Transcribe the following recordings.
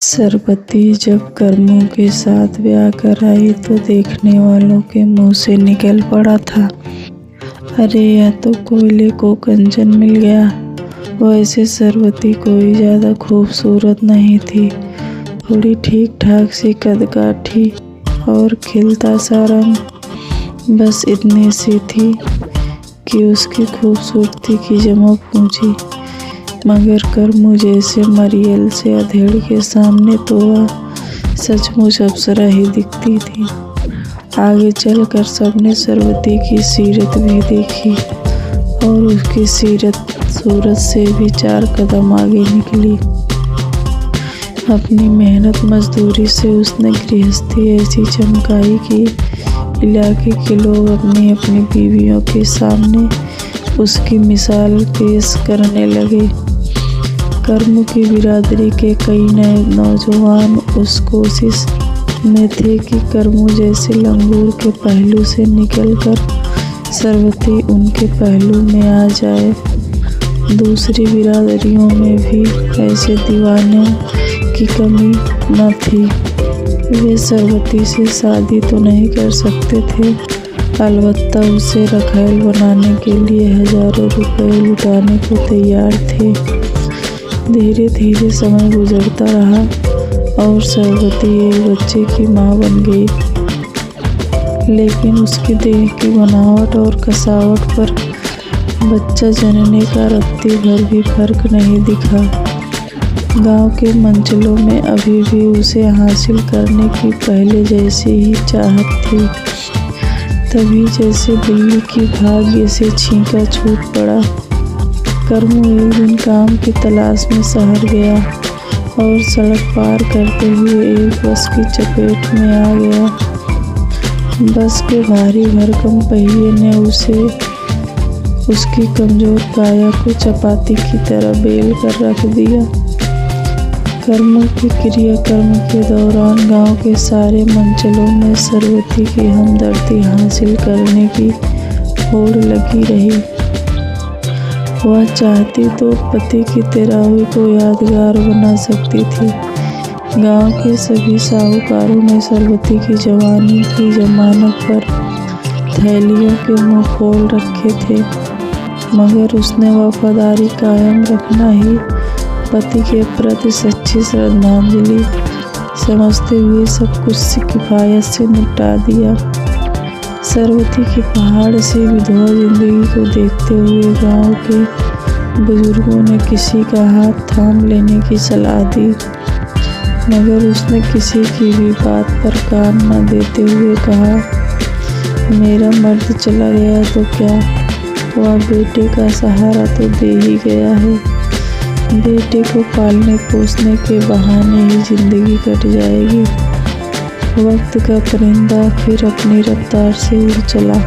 सरबती जब कर्मों के साथ ब्याह कर आई तो देखने वालों के मुंह से निकल पड़ा था, अरे यह तो कोयले को कंचन मिल गया। वैसे सरबती कोई ज़्यादा खूबसूरत नहीं थी, थोड़ी ठीक ठाक सी कदकाठी और खिलता सा रंग, बस इतनी सी थी कि उसकी खूबसूरती की जमा पूंजी। मगर कर्मू जैसे मरियल से अधेड़ के सामने तो वह सचमुच अप्सरा ही दिखती थी। आगे चलकर सबने सरबती की सीरत भी देखी और उसकी सूरत से भी 4 कदम आगे निकली। अपनी मेहनत मजदूरी से उसने गृहस्थी ऐसी चमकाई कि इलाके के लोग अपनी अपनी बीवियों के सामने उसकी मिसाल पेश करने लगे। कर्मू की बिरादरी के कई नए नौजवान उस कोशिश में थे कि कर्मू जैसे लंगूर के पहलू से निकलकर सरबती उनके पहलू में आ जाए। दूसरी बिरादरियों में भी ऐसे दीवानों की कमी न थी। वे सरबती से शादी तो नहीं कर सकते थे, अलबत्ता उसे रखैल बनाने के लिए हजारों रुपए लुटाने को तैयार थे। धीरे धीरे समय गुजरता रहा और सरबती एक बच्चे की माँ बन गई, लेकिन उसकी देह की बनावट और कसावट पर बच्चा जनने का रत्ती भर भी फर्क नहीं दिखा। गांव के मंचलों में अभी भी उसे हासिल करने की पहले जैसी ही चाहत थी। तभी जैसे बिल्ली की भाग्य से छींका छूट पड़ा। कर्मू एक दिन काम की तलाश में शहर गया और सड़क पार करते हुए एक बस की चपेट में आ गया। बस के भारी भरकम पहिए ने उसे उसकी कमजोर काया को चपाती की तरह बेल कर रख दिया। कर्मों की क्रियाकर्म के दौरान गांव के सारे मंचलों में सरबती की हमदर्दी हासिल करने की होड़ लगी रही। वह चाहती तो पति की तेरावी को यादगार बना सकती थी। गांव के सभी साहूकारों ने सरबती की जवानी की जमानत पर थैलियों के मुंह खोल रखे थे, मगर उसने वफादारी कायम रखना ही पति के प्रति सच्ची श्रद्धांजलि समझते हुए सब कुछ किफायत से निपटा दिया। सरबती की पहाड़ से विधवा जिंदगी को देखते हुए गांव के बुजुर्गों ने किसी का हाथ थाम लेने की सलाह दी, मगर उसने किसी की भी बात पर कान न देते हुए कहा, मेरा मर्द चला गया तो क्या, वह बेटे का सहारा तो दे ही गया है। बेटे को पालने पोसने के बहाने ही जिंदगी कट जाएगी। वक्त का परिंदा फिर अपनी रफ्तार से उड़ चला।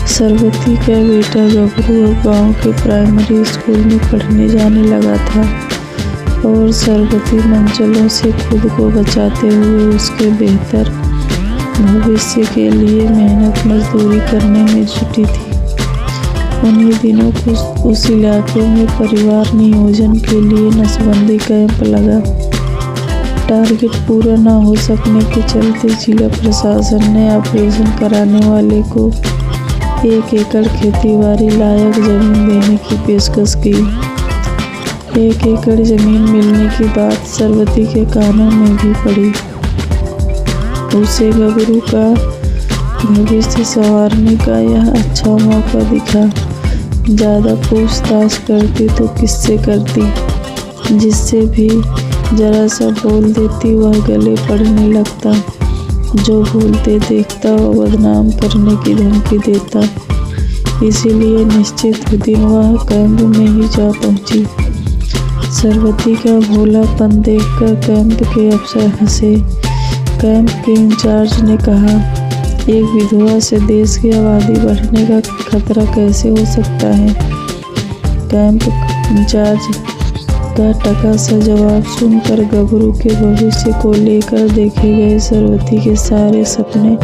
सरबती का बेटा गबरू गांव के प्राइमरी स्कूल में पढ़ने जाने लगा था और सरबती मंचलों से खुद को बचाते हुए उसके बेहतर भविष्य के लिए मेहनत मजदूरी करने में जुटी थी। उन्हीं दिनों उस इलाके में परिवार नियोजन के लिए नसबंदी कैंप लगा। टारगेट पूरा न हो सकने के चलते जिला प्रशासन ने ऑपरेशन कराने वाले को 1 एकड़ खेतीबाड़ी लायक जमीन देने की पेशकश की। 1 एकड़ जमीन मिलने की बात सरबती के कानों में भी पड़ी। उसे गबरू का भविष्य संवारने का यह अच्छा मौका दिखा। ज़्यादा पूछताछ करती तो किससे करती, जिससे भी जरा सा बोल देती वह गले पड़ने लगता, जो भूलते देखता वह बदनाम करने की धमकी देता। इसीलिए निश्चित दिन वह कैंप में ही जा पहुंची। सरबती का भोलापन देखकर कैंप के अफसर हंसे। कैंप के इंचार्ज ने कहा, एक विधवा से देश की आबादी बढ़ने का खतरा कैसे हो सकता है। कैंप इंचार्ज का टका सा जवाब सुनकर गबरू के भविष्य को लेकर देखे गए सरबती के सारे सपने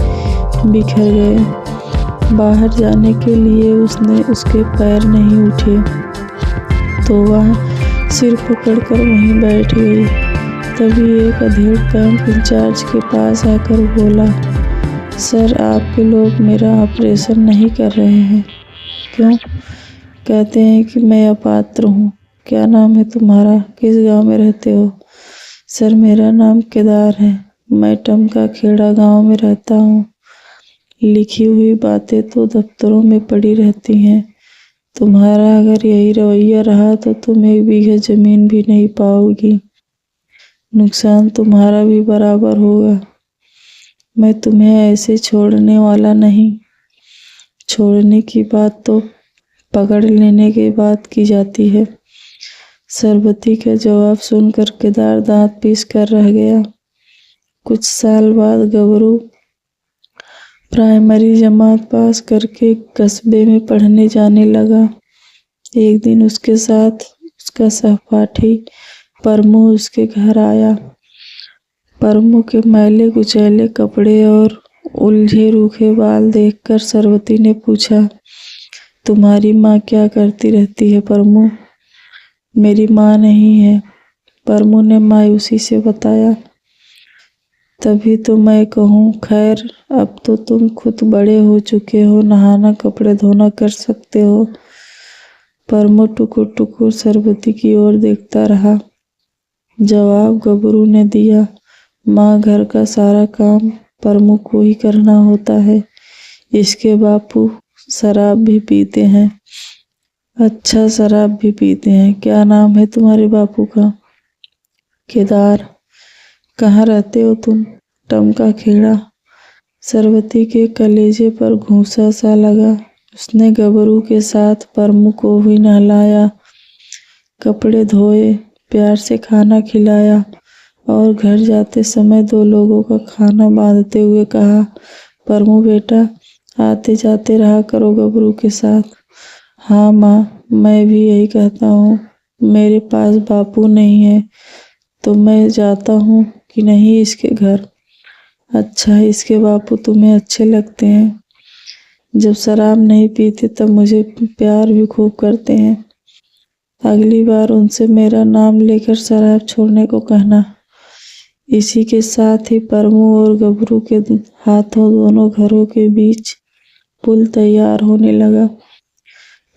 बिखर गए। बाहर जाने के लिए उसके पैर नहीं उठे तो वह सिर पकड़कर वहीं बैठ गई। तभी एक अधेड़ कैंप इंचार्ज के पास आकर बोला, सर आपके लोग मेरा ऑपरेशन नहीं कर रहे हैं। क्यों? कहते हैं कि मैं अपात्र हूँ। क्या नाम है तुम्हारा? किस गांव में रहते हो? सर मेरा नाम केदार है, मैं टमका खेड़ा गांव में रहता हूँ। लिखी हुई बातें तो दफ्तरों में पड़ी रहती हैं। तुम्हारा अगर यही रवैया रहा तो तुम 1 बीघा जमीन भी नहीं पाओगी। नुकसान तुम्हारा भी बराबर होगा। मैं तुम्हें ऐसे छोड़ने वाला नहीं। छोड़ने की बात तो पकड़ लेने के बाद की जाती है। सरबती का जवाब सुनकर केदार दांत पीस कर रह गया। कुछ साल बाद गबरू प्राइमरी जमात पास करके कस्बे में पढ़ने जाने लगा। एक दिन उसके साथ उसका सहपाठी परमू उसके घर आया। परमू के मैले कुचैले कपड़े और उलझे रूखे बाल देखकर सरबती ने पूछा, तुम्हारी माँ क्या करती रहती है परमू? मेरी माँ नहीं है, परमू ने मायूसी से बताया। तभी तो मैं कहूँ, खैर अब तो तुम खुद बड़े हो चुके हो, नहाना कपड़े धोना कर सकते हो। परमू टुकुर टुकुर सरबती की ओर देखता रहा। जवाब गबरू ने दिया, माँ घर का सारा काम परमू को ही करना होता है। इसके बापू शराब भी पीते हैं। अच्छा, शराब भी पीते हैं। क्या नाम है तुम्हारे बापू का? केदार। कहाँ रहते हो तुम? टमका खेड़ा। सरबती के कलेजे पर घूंसा सा लगा। उसने गबरू के साथ परमू को भी नहलाया, कपड़े धोए, प्यार से खाना खिलाया और घर जाते समय 2 लोगों का खाना बांधते हुए कहा, परमू बेटा आते जाते रहा करो गबरू के साथ। हाँ माँ, मैं भी यही कहता हूँ। मेरे पास बापू नहीं है तो मैं जाता हूँ कि नहीं इसके घर। अच्छा, इसके बापू तुम्हें अच्छे लगते हैं? जब शराब नहीं पीते तब मुझे प्यार भी खूब करते हैं। अगली बार उनसे मेरा नाम लेकर शराब छोड़ने को कहना। इसी के साथ ही परमू और गबरू के हाथों दोनों घरों के बीच पुल तैयार होने लगा।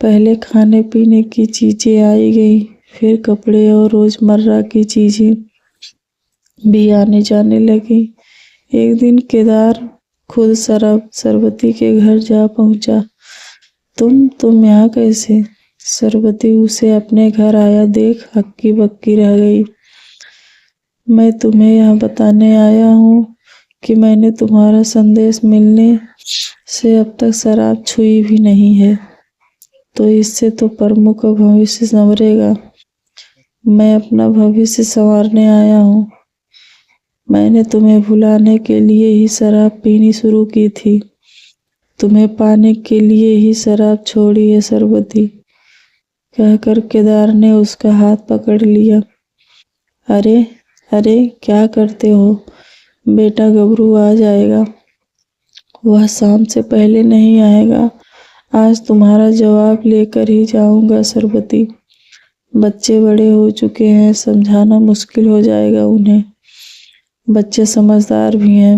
पहले खाने पीने की चीजें आई गई, फिर कपड़े और रोजमर्रा की चीजें भी आने जाने लगी। एक दिन केदार खुद सरबती के घर जा पहुंचा। तुम यहाँ कैसे? सरबती उसे अपने घर आया देख हक्की बक्की रह गई। मैं तुम्हें यह बताने आया हूँ कि मैंने तुम्हारा संदेश मिलने से अब तक शराब छुई भी नहीं है, तो इससे तो परमू का भविष्य संवरेगा। मैं अपना भविष्य संवारने आया हूँ। मैंने तुम्हें भुलाने के लिए ही शराब पीनी शुरू की थी, तुम्हें पाने के लिए ही शराब छोड़ी है सरबती, कहकर केदार ने उसका हाथ पकड़ लिया। अरे अरे क्या करते हो बेटा, गबरू आ जाएगा। वह शाम से पहले नहीं आएगा। आज तुम्हारा जवाब लेकर ही जाऊंगा सरबती। बच्चे बड़े हो चुके हैं, समझाना मुश्किल हो जाएगा उन्हें। बच्चे समझदार भी हैं,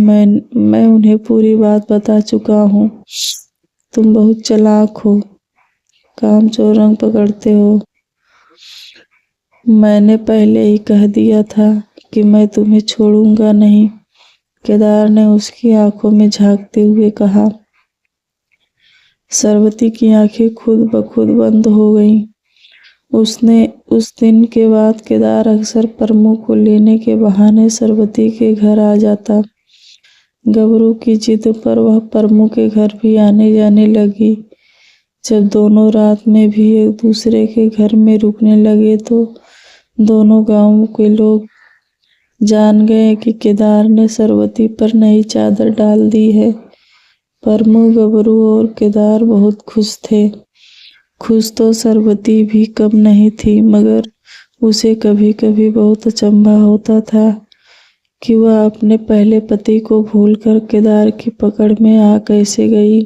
मैं उन्हें पूरी बात बता चुका हूँ। तुम बहुत चालाक हो, काम चोर रंग पकड़ते हो। मैंने पहले ही कह दिया था कि मैं तुम्हें छोड़ूंगा नहीं, केदार ने उसकी आंखों में झांकते हुए कहा। सरबती की आंखें खुद ब खुद बंद हो गईं। उसने उस दिन के बाद केदार अक्सर परमू को लेने के बहाने सरबती के घर आ जाता। गबरू की जिद पर वह परमू के घर भी आने जाने लगी। जब दोनों रात में भी एक दूसरे के घर में रुकने लगे तो दोनों गांवों के लोग जान गए कि केदार ने सरबती पर नई चादर डाल दी है। परमू, गबरू और केदार बहुत खुश थे। खुश तो सरबती भी कम नहीं थी, मगर उसे कभी कभी बहुत अचंभा होता था कि वह अपने पहले पति को भूलकर केदार की पकड़ में आ कैसे गई।